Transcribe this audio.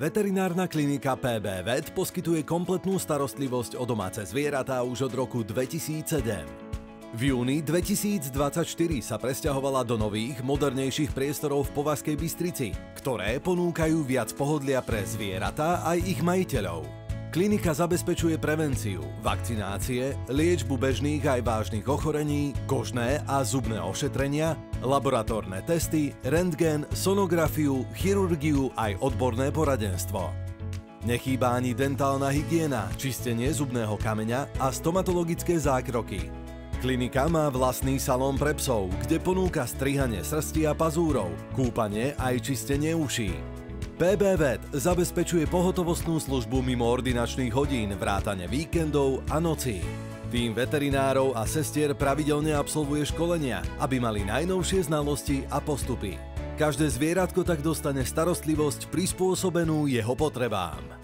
Veterinárna klinika PB Vet poskytuje kompletnú starostlivosť o domáce zvieratá už od roku 2007. V júni 2024 sa presťahovala do nových, modernejších priestorov v Považskej Bystrici, ktoré ponúkajú viac pohodlia pre zvieratá aj ich majiteľov. Klinika zabezpečuje prevenciu, vakcinácie, liečbu bežných aj vážnych ochorení, kožné a zubné ošetrenia, laboratórne testy, rentgen, sonografiu, chirurgiu aj odborné poradenstvo. Nechýba ani dentálna hygiena, čistenie zubného kameňa a stomatologické zákroky. Klinika má vlastný salón pre psov, kde ponúka strihanie srsti a pazúrov, kúpanie aj čistenie uší. PB Vet zabezpečuje pohotovostnú službu mimo ordinačných hodín, vrátane víkendov a nocí. Tým veterinárov a sestier pravidelne absolvuje školenia, aby mali najnovšie znalosti a postupy. Každé zvieratko tak dostane starostlivosť prispôsobenú jeho potrebám.